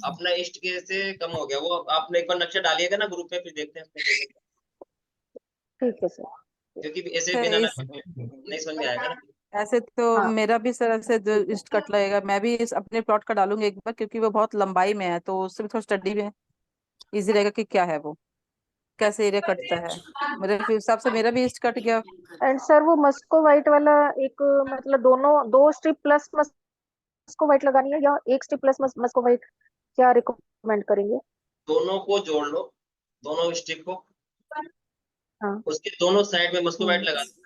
अपना ईस्ट के से कम हो गया वो। आपने एक बार नक्शा डालिएगा ना ग्रुप में, फिर देखते हैं उसमें कैसे, ठीक है सर। क्योंकि ऐसे सर बिना इस नक्शे के नहीं समझ में आएगा ना। ऐसे तो हाँ मेरा भी सर ऐसे जो इस्ट कट लगेगा, मैं भी इस अपने प्लॉट का डालूंगी एक बार, क्योंकि वो बहुत लंबाई में है तो उससे भी थोड़ा स्टडी में इजी रहेगा कि क्या है वो, कैसे एरिया कटता है। मेरे हिसाब से मेरा भी ईस्ट कट गया। एंड सर वो मस्को वाइट वाला एक, मतलब दोनों दो स्ट्रिप प्लस मस्को वाइट लगानी है या एक स्ट्रिप प्लस मस्को वाइट, क्या रिकमेंड करेंगे? दोनों को जोड़ लो, दोनों स्टिक को, हाँ। उसके दोनों साइड में मस्को वाइट हम्म। लगा दो।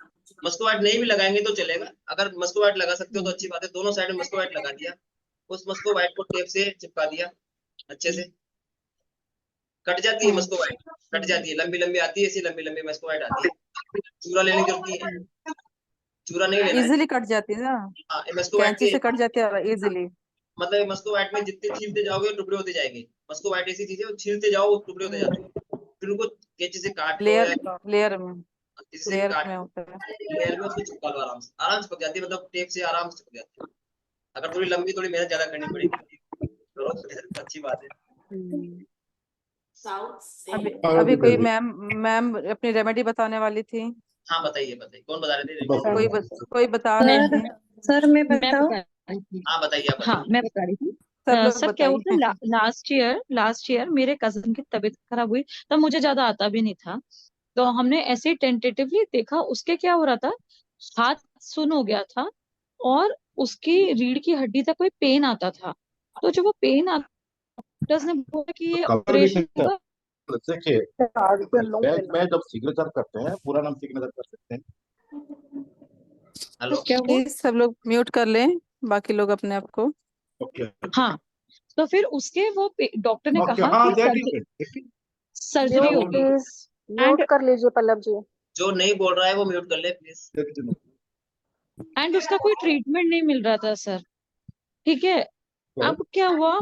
मस्को वाइट नहीं भी लगाएंगे तो चलेगा, अगर मस्को वाइट लगा सकते हो तो हम्म। अच्छी बात है। दोनों साइड में मस्को वाइट लगा दिया, उस मस्को वाइट को टेप से चिपका दिया अच्छे से। कट जाती है हम्म। मस्को वाइट, कट जाती है, लंबी लंबी आती है, ऐसी लंबी लंबी मस्को वाइट आती है। चूरा लेने की जरूरत नहीं है, चूरा नहीं लेना है। इजीली कट जाती है ना, हाँ, मस्को वाइट कैंची के से कट जाती है इजीली। मतलब मस्को वाइट में जितने छीलते जाओगे टुकड़े होते जाएंगे। मस्को वाइट ऐसी चीज है, वो छीलते जाओ वो टुकड़े होते जाते हैं। फिर उनको कैंची से काट लो लेयर या लेयर में किसी से भी लेयर काट में लो, होता है। लेयर में उसको चिपका लो, आराम से पक जाती है, मतलब टेप से आराम से चिपक जाती है। अगर थोड़ी लंबी, थोड़ी मेहनत ज्यादा करनी पड़ेगी, करो तो अच्छी बात है। हम्म। अभी और अभी कोई बताइए। मैम मैम अपनी रेमेडी बताने वाली थी। हाँ बताइए बताइए, कौन बता रहे थे रेमेडी? सर कोई बता रही सर थी। सर मैं मैं बताऊं? बता रही थी। हाँ बताइए, आप हाँ बताइए। मैं बता रही थी। सब लोग सर क्या हुआ बताइए। था, लास्ट ईयर मेरे कजन की तबीयत खराब हुई, तब मुझे ज्यादा आता भी नहीं था। तो हमने ऐसे ही टेंटेटिवली देखा, उसके क्या हो रहा था, हाथ सुन हो गया था, और उसकी रीढ़ की हड्डी तक कोई पेन आता था। तो जब वो पेन आता, डॉक्टर्स ने बोला कि ये कवर भी ऑपरेशन करता होगा। है। देखिए, बैग में जब सिग्नेचर करते हैं पूरा नाम सिग्नेचर कर सकते हैं। हेलो। क्या हुआ? प्लीज सब लोग म्यूट कर लें, बाकी लोग अपने आप को। ओके हाँ, तो फिर उसके वो डॉक्टर ने ओके, कहा हाँ कि सर्जरी म्यूट होगी। प्लीज, म्यूट एंड कर लीजिए पल्लव जी। जो नहीं बोल रहा है वो म्यूट कर ले प्लीज। उसका कोई ट्रीटमेंट नहीं मिल रहा था सर। ठीक है। अब क्या हुआ,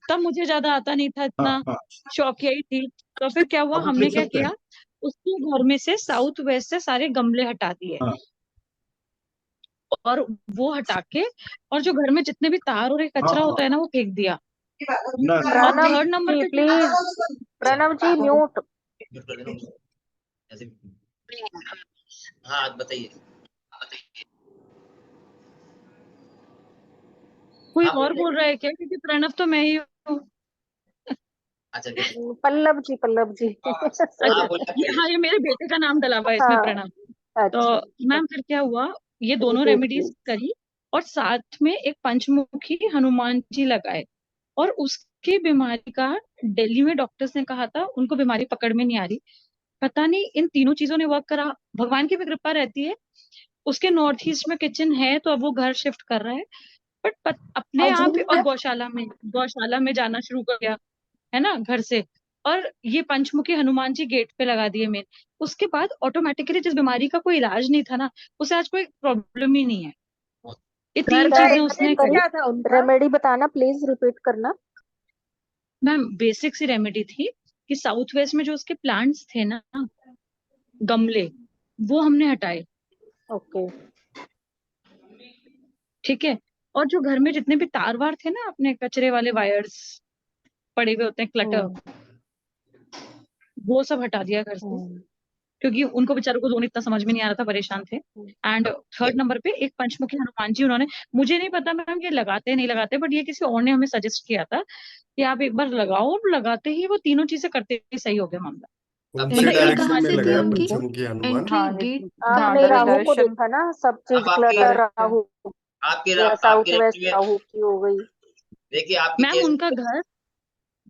तब मुझे ज्यादा आता नहीं था, हाँ इतना हाँ, शौकिया ही थी। तो फिर क्या हुआ, अब हमने लिख क्या सकते हैं। किया, उसके घर में से साउथ वेस्ट से सारे गमले हटा दिए, हाँ और वो हटा के, और जो घर में जितने भी तार और ये हाँ कचरा हाँ, होता है ना, वो फेंक दिया। ना और प्रणव थर्ड नंबर जी पे जो, please, Pranav ji mute. Mute कर देना उसको, ऐसे। हाँ बताइए। कोई हाँ और बोलिए। बोल रहा है क्या? क्योंकि प्रणव तो मैं ही हूँ। अच्छा ठीक है। पल्लव जी, पल्लव जी अच्छा, हाँ बोलिए, आप बोलिए। हाँ, ये मेरे बेटे का नाम डला हुआ है इसमें, हाँ प्रणव। तो अच्छा। मैम फिर क्या हुआ, ये दोनों रिपीट रेमेडीज प्लीज। करी, और साथ में एक पंचमुखी हनुमान जी लगाए। और उसकी बीमारी का, दिल्ली में डॉक्टर्स ने कहा था उनको बीमारी पकड़ में नहीं आ रही, पता नहीं इन तीनों चीजों ने वर्क करा। भगवान की भी कृपा रहती है। उसके नॉर्थ ईस्ट में किचन है, तो अब वो घर शिफ्ट कर रहा है। बट अपने आप ही, और गौशाला में जाना शुरू कर गया, है ना, घर से। और ये पंचमुखी हनुमान जी गेट पे लगा दिए मेन। उसके बाद ऑटोमेटिकली, जिस बीमारी का कोई इलाज नहीं था ना, उसे आज कोई प्रॉब्लम ही नहीं है। ये घर तीन का चीजें उसने एड्रेस करी। क्या था उनका? रेमेडी बताना प्लीज, रिपीट करना। मैम बेसिक सी रेमेडी थी कि साउथ वेस्ट में जो उसके प्लांट्स थे ना, गमले, वो हमने हटाए। ओके। ठीक है। और जो घर में जितने भी तार वार थे ना, अपने कचरे वाले वायर्स पड़े हुए होते हैं, क्लटर, हम्म। वो सब हटा दिया घर से। हम्म। क्योंकि उनको बेचारों को दोनों इतना समझ में नहीं आ रहा था, परेशान थे। एंड थर्ड नंबर पे एक पंचमुखी हनुमान जी उन्होंने, मुझे नहीं पता मैम ये लगाते नहीं लगाते, बट ये किसी और ने हमें सजेस्ट किया था कि आप एक बार लगाओ, और लगाते ही वो तीनों चीजें करते ही सही हो गया मामला। अब कौन से ये मतलब एक डायरेक्शन कहाँ में से हनुमान थी लगाया उनकी जी, पंचमुखी हनुमान? एंट्री हाँ गेट हाँ आपने राहु को डायरेक्शन। देखा ना, सब चीज अब आपके क्लटर राहु, या आपकी साउथ वेस्ट रेमेडी में राहु की हो गई। देखिए आपके मैम केस उनका में। घर,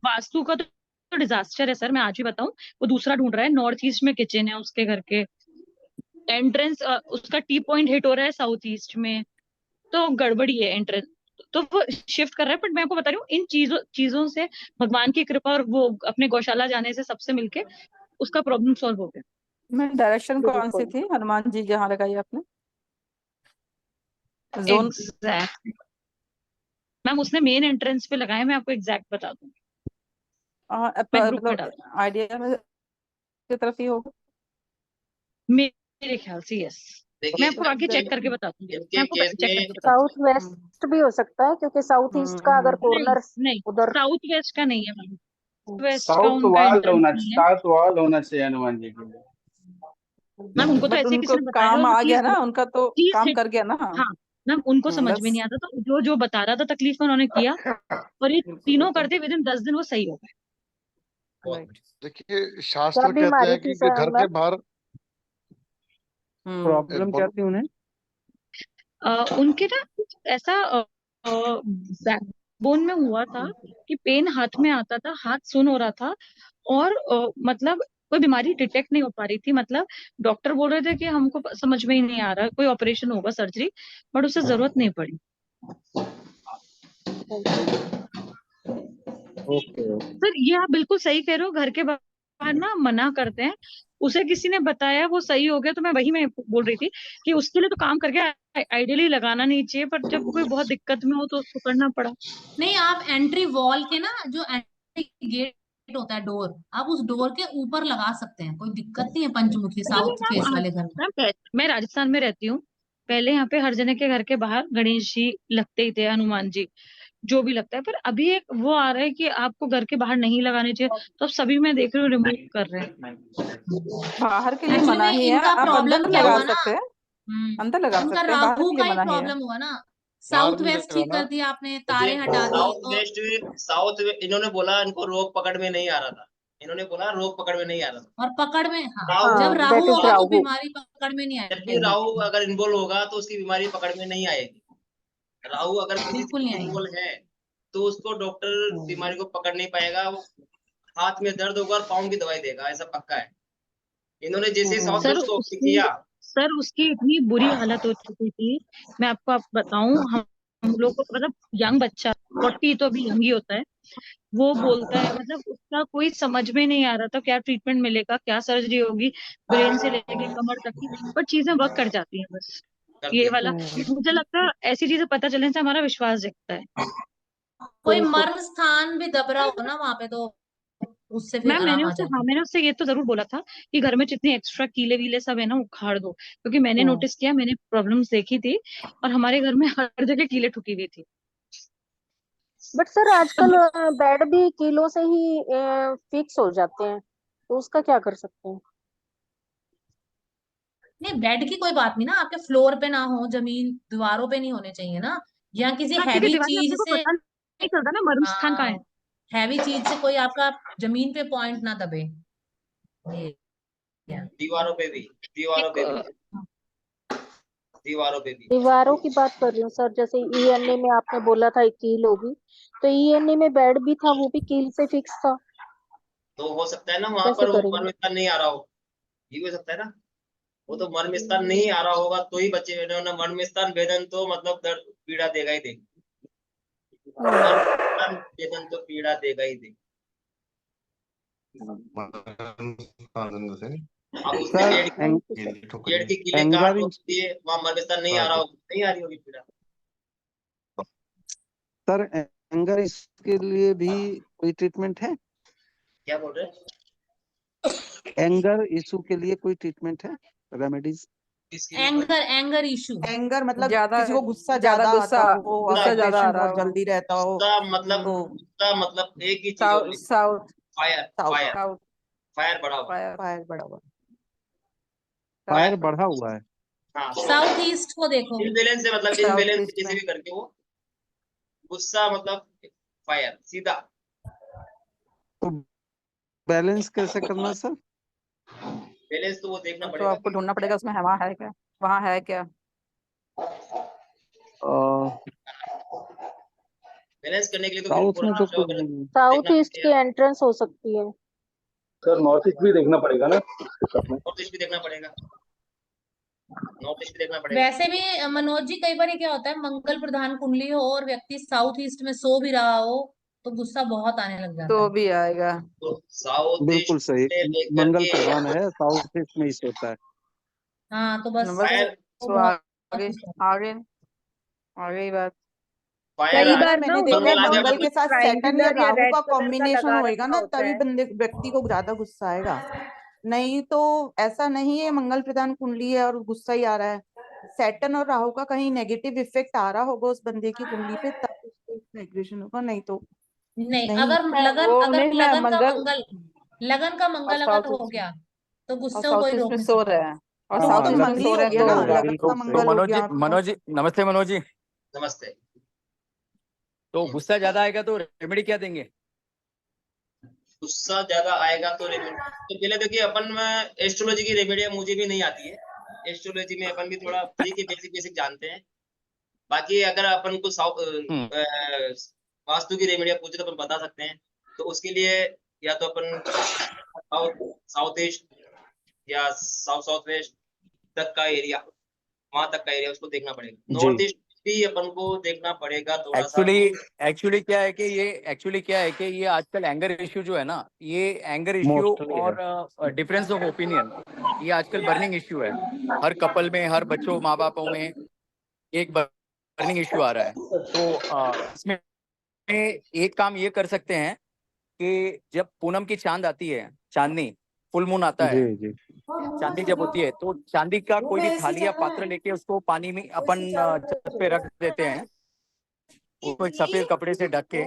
वास्तु का तो डिजास्टर है सर, मैं आज ही बताऊं। वो दूसरा ढूंढ रहा है, नॉर्थ ईस्ट में किचन है उसके घर के, एंट्रेंस उसका टी पॉइंट हिट हो रहा है साउथ ईस्ट में, तो गड़बड़ी है एंट्रेंस। तो वो शिफ्ट कर रहा है, बट मैं आपको बता रही हूँ, इन चीजों चीजों से, भगवान की कृपा और वो अपने गौशाला जाने से, सबसे मिलके उसका प्रॉब्लम सॉल्व हो गया। मैं डायरेक्शन कौन सी बिल्कुल। थी हनुमान जी जहाँ लगाई आपने? जोन? एग्जैक्ट मैम, उसने मेन एंट्रेंस पे लगाया, मैं आपको एग्जैक्ट बता दूँ, मैं ग्रुप में मतलब डाल आइडिया में की तरफ ही होगा। मेरे ख्याल से यस। मैं देखिए आपको बाकी चेक करके बता दूंगी, मैं इनके आपको केस चेक में करके बता साउथ वेस्ट भी हो सकता है, क्योंकि साउथ ईस्ट का अगर दूंगी। कॉर्नर नहीं उधर साउथ वेस्ट का नहीं है मैम, वेस्ट का साउथ उनका वाल इंटरेस्ट होना नहीं है साउथ वाल होना चाहिए हनुमान जी के लिए। मैम। उनको तो बट ऐसे किसी उनको ने बताया काम और वो आ गया चीज ना, उनका तो चीज काम हिट। कर गया ना। हाँ मैम, उनको समझ में बस नहीं आता था, जो जो बता रहा था तकलीफ में उन्होंने किया, और ये बिल्कुल तीनों बिल्कुल करते विद इन 10 दिन वो सही हो गए। राइट। देखिए क्या शास्त्र कहते बीमारी हैं थी कि घर के मैम? बाहर प्रॉब्लम क्या बोलो। थी उन्हें? उनके ना कुछ ऐसा बैकबोन में हुआ था कि पेन हाथ में आता था, हाथ सुन हो रहा था, और मतलब कोई बीमारी डिटेक्ट नहीं हो पा रही थी। मतलब डॉक्टर बोल रहे थे कि हमको समझ में ही नहीं आ रहा, कोई ऑपरेशन होगा, सर्जरी, बट उससे जरूरत नहीं पड़ी। ओके। सर ये आप बिल्कुल सही कह रहे हो, घर के बाहर ना मना करते हैं। उसे किसी ने बताया, वो सही हो गया, तो मैं बोल रही थी कि उसके लिए तो काम करके आइडियली लगाना नहीं चाहिए, पर जब कोई बहुत दिक्कत में हो तो उसको करना पड़ा। नहीं, आप एंट्री वॉल के ना, जो एंट्री गेट होता है, डोर, आप उस डोर के ऊपर लगा सकते हैं, कोई दिक्कत नहीं है पंचमुखी नहीं नहीं साउथ फेस मैम, वाले घर में। मैं राजस्थान में रहती हूँ। पहले यहाँ पे हर जने के घर के बाहर गणेश जी लगते ही थे, हनुमान जी, जो भी लगता है। पर अभी एक वो आ रहा है कि आपको घर के बाहर नहीं लगाने चाहिए, तो अब सभी मैं देख रही हूँ रिमूव कर रहे हैं। बाहर के लिए एक्चुअली मना में ही है, इनका आप प्रॉब्लम अंदर क्या लगा हुआ ना, सकते हैं, अंदर लगा उनका सकते हैं, बाहर राहु के का लिए ही मना ही है। प्रॉब्लम हुआ ना। बाहर साउथ नहीं वेस्ट ठीक लगाना। कर दिया आपने, तारे देखिए हटा दी, साउथ इन्होंने बोला इनको रोग पकड़ में नहीं आ रहा था, इन्होंने बोला रोग पकड़ में नहीं आ रहा था। और पकड़ में, हाँ, राहु जब हाँ, राहु दैट इज होगा तो राहु। बीमारी पकड़ में नहीं जब भी आएगी, राहु अगर इन्वॉल्व होगा तो उसकी बीमारी पकड़ में नहीं आएगी। राहु अगर किसी बिल्कुल चीज नहीं में आएगी। इन्वॉल्व है तो उसको डॉक्टर बीमारी को पकड़ नहीं पाएगा, वो हाथ में दर्द होगा और पाँव की दवाई देगा, ऐसा पक्का है। इन्होंने जैसे साउथ सर वेस्ट को ऑप्ट उसकी किया। सर उसकी इतनी बुरी हालत हो चुकी थी, मैं आपको बताऊं, हम लोग को मतलब यंग बच्चा 40 तो अभी यंग ही होता है, वो बोलता है, मतलब उसका कोई समझ में नहीं आ रहा था क्या ट्रीटमेंट मिलेगा, क्या सर्जरी होगी, ब्रेन से लेके कमर तक की, पर चीजें वर्क कर जाती हैं बस। करती ये है। वाला मुझे लगता है ऐसी चीजें पता चलने से हमारा विश्वास जगता है। कोई बिल्कुल। मर्म स्थान भी दब रहा हो ना वहां पे, तो उससे फिर मैम आराम आ जाता है। मैंने उससे ये तो जरूर बोला था कि घर में जितने एक्स्ट्रा कीले वीले सब है ना उखाड़ दो, क्योंकि मैंने नोटिस किया, मैंने प्रॉब्लम्स देखी थी, और हमारे घर में हर जगह कीले ठुकी हुई थी। बट सर तो आजकल बेड भी कीलों से ही फिक्स हो जाते हैं, तो उसका क्या कर सकते हैं? नहीं, बेड की कोई बात नहीं ना, आपके फ्लोर पे ना हो, जमीन दीवारों पे नहीं होने चाहिए ना, या किसी हाँ, क्योंकि हैवी दीवार में चीज अपने को से। पता नहीं चलता ना मर्म स्थान कहाँ है। हैवी चीज से कोई आपका जमीन पे पॉइंट ना दबे, ये क्या? दीवारों पे भी, दीवारों एक पे भी, दीवारों पे भी। दीवारों की बात कर रही हूँ सर, जैसे ईएनए में आपने बोला था एक कील होगी, तो ईएनए में बेड भी था, वो भी कील से फिक्स था, तो हो सकता है ना वहां कैसे पर वो करेंगे? मर्म स्थान नहीं आ रहा हो, ये भी हो सकता है ना। वो तो मर्म स्थान नहीं आ रहा होगा तो ही बच्चे इन्होंने मर्म स्थान भेदन तो मतलब दर्द पीड़ा देगा ही देगा, मर्म स्थान भेदन तो पीड़ा देगा ही देगा। अब उसने सर पेड़ की कीले काट एंगर दो, ये वहां मर्म स्थान नहीं आ रहा होगा, नहीं आ रही होगी पीड़ा। सर एंगर इसके लिए भी कोई ट्रीटमेंट है? क्या बोल रहे हैं? एंगर इशू के लिए कोई ट्रीटमेंट है, रेमेडीज? इसके लिए एंगर इशू। एंगर मतलब ज्यादा किसी को गुस्सा ज्यादा ज्यादा गुस्सा, आता हो, गुस्सा ज्यादा आ अग्रेशन रहा बहुत हो। जल्दी रहता हो, तो उसका मतलब एक ही चीज साउथ होगी, south fire, south fire, south fire बढ़ा हुआ। फायर फायर बड़ा हुआ। फायर बढ़ा हुआ है। हाँ तो साउथ ईस्ट को देखो। इनबैलेंस से मतलब साउथ इनबैलेंस ईस्ट किसी में भी करके वो गुस्सा मतलब फायर सीधा। तो बैलेंस कैसे करना सर? बैलेंस तो वो देखना तो पड़ेगा आपको कि ढूंढना पड़ेगा उसमें वहाँ है क्या, वहाँ है क्या। बैलेंस करने के लिए तो फिर साउथ पूरा में तो जो कुछ भी नहीं। साउथ देखना ईस्ट की पड़ेगा, एंट्रेंस हो सकती है। सर नॉर्थ ईस्ट भी देखना पड़ेगा ना। नॉर्थ ईस्ट भी देखना पड़ेगा, नॉर्थ ईस्ट भी देखना पड़ेगा। वैसे भी मनोज जी, कई बार ये क्या होता है, मंगल प्रधान कुंडली हो और व्यक्ति साउथ ईस्ट में सो भी रहा हो, तो गुस्सा बहुत आने लग जाता तो है। भी आएगा। तो साउथ बिल्कुल ईस्ट सही, से लेकर मंगल के प्रधान है, साउथ ईस्ट में ही सोता है। हाँ, तो बस बस फायर, वो तो बहुत आगे गुस्सा। आगे आगे ही बात। फायर कई आ बार जाए, मैंने देखा है मंगल आ जाए मंगल मतलब के साथ सैटर्न या ट्रायंगुलर या राहु रेड का कलर का कॉम्बिनेशन लगा होएगा रखा ना, होता तभी है। बंदे व्यक्ति को ज्यादा गुस्सा आएगा। नहीं तो ऐसा नहीं है, मंगल प्रधान कुंडली है और गुस्सा ही आ रहा है। सैटर्न और राहु का कहीं नेगेटिव इफेक्ट आ रहा होगा उस बंदे की कुंडली पे, तब उसको एग्रेशन होगा, नहीं तो नहीं, नहीं। अगर लगन वो अगर नहीं, मैं लगन का मंगल मंगल लगन का और मंगल अगर साउथ हो ईस्ट गया तो और गुस्से को साउथ कोई ईस्ट रोक में नहीं सो सकता। रहे हैं, और तो वो साउथ तो ईस्ट में मंगल सो ही रहे हो हैं, गया तो ना। लगन का बिल्कुल तो मंगल हो मनोज जी, गया आपका। मनोज जी, नमस्ते मनोज जी। नमस्ते। तो गुस्सा ज्यादा आएगा तो रेमेडी क्या देंगे? गुस्सा ज्यादा आएगा तो रेमेडी, तो पहले देखिए अपन में एस्ट्रोलॉजी की रेमेडियां मुझे भी नहीं आती है। एस्ट्रोलॉजी में अपन भी थोड़ा फ्री के बेसिक बेसिक जानते हैं। बाकी अगर अपन को हम्म। वास्तु की रेमेडियां पूछे तो अपन बता सकते हैं। तो उसके लिए या तो अपन साउथ साउथ ईस्ट या साउथ साउथ वेस्ट तक का एरिया, वहां तक का एरिया उसको देखना पड़ेगा। जी नॉर्थ ईस्ट भी अपन को देखना पड़ेगा थोड़ा सा। एक्चुअली क्या है कि ये आजकल एंगर इश्यू जो है ना, ये एंगर इश्यू मोस्टली है। और डिफरेंस ऑफ ओपिनियन, ये आजकल बर्निंग इश्यू है। हर कपल में, हर बच्चों माँ बापों में एक बर्निंग इश्यू आ रहा है। तो इसमें एक काम ये कर सकते हैं कि जब पूनम की चांद आती है, चांदनी, फुल मून आता जी है, जी चांदी जब होती है, तो चांदी का कोई भी थाली या पात्र लेके उसको पानी में अपन छत पे रख देते हैं, उसको एक सफेद कपड़े से ढक के,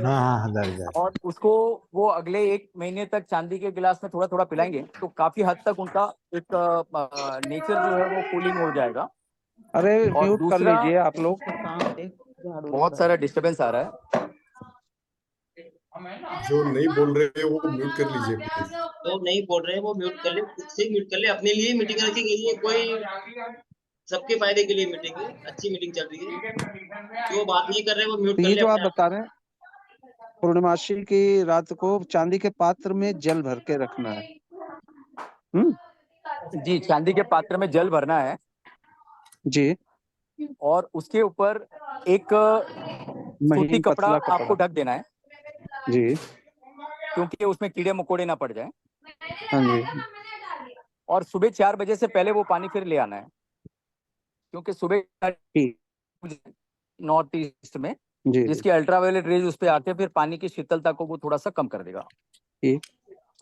हाँ हाँ और उसको वो अगले 1 महीने तक चांदी के गिलास में थोड़ा थोड़ा पिलाएंगे, तो काफी हद तक उनका एक नेचर जो है वो कूलिंग हो जाएगा। अरे और म्यूट कर दूसरा, लीजिए आप लोग। बहुत सारा डिस्टरबेंस आ रहा है। जो नहीं बोल रहे हैं वो म्यूट कर लीजिए प्लीज। तो नहीं बोल रहे हैं वो म्यूट कर ले, खुद से म्यूट कर ले। अपने लिए मीटिंग रखी गई है, कोई सबके फायदे के लिए मीटिंग है, अच्छी मीटिंग चल रही है। जो बात नहीं कर रहे वो म्यूट तो कर ये ले जो आप अपने आप। बता रहे हैं, पूर्णिमासी की रात को चांदी के पात्र में जल भर के रखना है। जी, चांदी के पात्र में जल भरना है, जी, और उसके ऊपर एक सूती महीन कपड़ा पतला आपको कपड़ा। ढक देना है, जी क्योंकि उसमें कीड़े मकोड़े ना पड़ जाएं। हाँ जी और सुबह 4 बजे से पहले वो पानी फिर ले आना है, क्योंकि सुबह ठीक। नॉर्थ ईस्ट में जी जी जिसकी अल्ट्रावायलेट रेज उस पे आके फिर पानी की शीतलता को वो थोड़ा सा कम कर देगा। ठीक।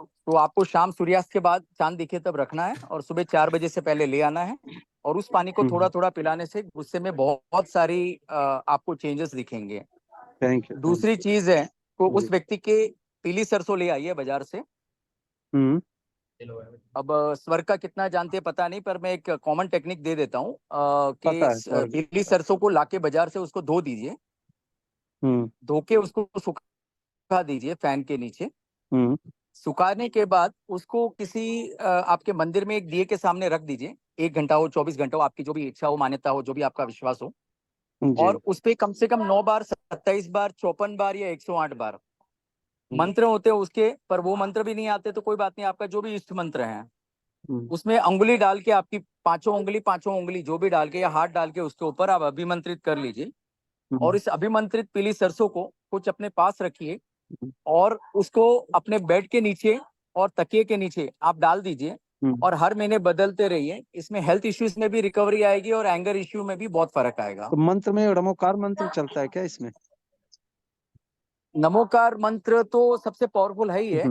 तो आपको शाम सूर्यास्त के बाद चांद दिखे तब रखना है, और सुबह 4 बजे से पहले ले आना है, और उस पानी को थोड़ा थोड़ा पिलाने से गुस्से में बहुत सारी आपको चेंजेस दिखेंगे। Thank you. दूसरी चीज है, तो जी। उस व्यक्ति के पीली सरसों ले आइए बाजार से। अब स्वर्ग का कितना जानते हैं पता नहीं, पर मैं एक कॉमन टेक्निक दे देता हूँ पता है कि स्वर्ग। पीली सरसों को लाके बाजार से उसको धो दीजिए, धो के उसको सुखा दीजिए फैन के नीचे। सुखाने के बाद उसको किसी आपके मंदिर में एक दिए के सामने रख दीजिए, 1 घंटा हो, 24 घंटा हो, आपकी जो भी इच्छा हो, मान्यता हो, जो भी आपका विश्वास हो। जी और उस पे कम से कम 9 बार, 27 बार, 54 बार या 108 बार मंत्र होते हैं उसके, पर वो मंत्र भी नहीं आते तो कोई बात नहीं, आपका जो भी इष्ट मंत्र है उसमें अंगुली डाल के, आपकी पांचों उंगली जो भी डाल के या हाथ डाल के उसके ऊपर आप अभिमंत्रित कर लीजिए। और इस अभिमंत्रित पीली सरसों को कुछ अपने पास रखिए, और उसको अपने बेड के नीचे और तकिए के नीचे आप डाल दीजिए, और हर महीने बदलते रहिए। इसमें हेल्थ इश्यूज में भी रिकवरी आएगी और एंगर इश्यू में भी बहुत फर्क आएगा। तो मंत्र में रमोकार मंत्र चलता है क्या इसमें? नमोकार मंत्र तो सबसे पावरफुल है ही है,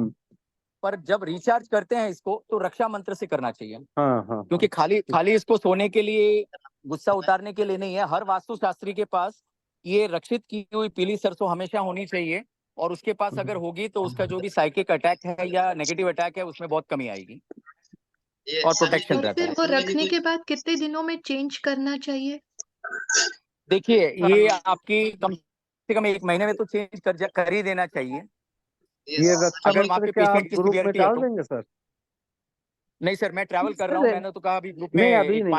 पर जब रिचार्ज करते हैं इसको तो रक्षा मंत्र से करना चाहिए। हाँ क्योंकि खाली इसको सोने के लिए, गुस्सा उतारने के लिए नहीं है। हर वास्तु शास्त्री के पास ये रक्षित की हुई पीली सरसों हमेशा होनी चाहिए, और उसके पास अगर होगी तो उसका जो भी साइकिक अटैक है या नेगेटिव अटैक है उसमें बहुत कमी आएगी और प्रोटेक्शन तो रहता फिर है। वो रखने के बाद कितने दिनों में चेंज करना चाहिए? देखिए, ये आपकी कम से कम 1 महीने में तो चेंज कर ही देना चाहिए, ये रक्षा अगर वहाँ मंत्र पे क्या आप पेशेंट की ग्रुप में सीवियरिटी है डाल तो। देंगे सर? नहीं सर, मैं ट्रैवल कर रहा हूँ, मैंने तो कहा अभी ग्रुप में नहीं अभी नहीं,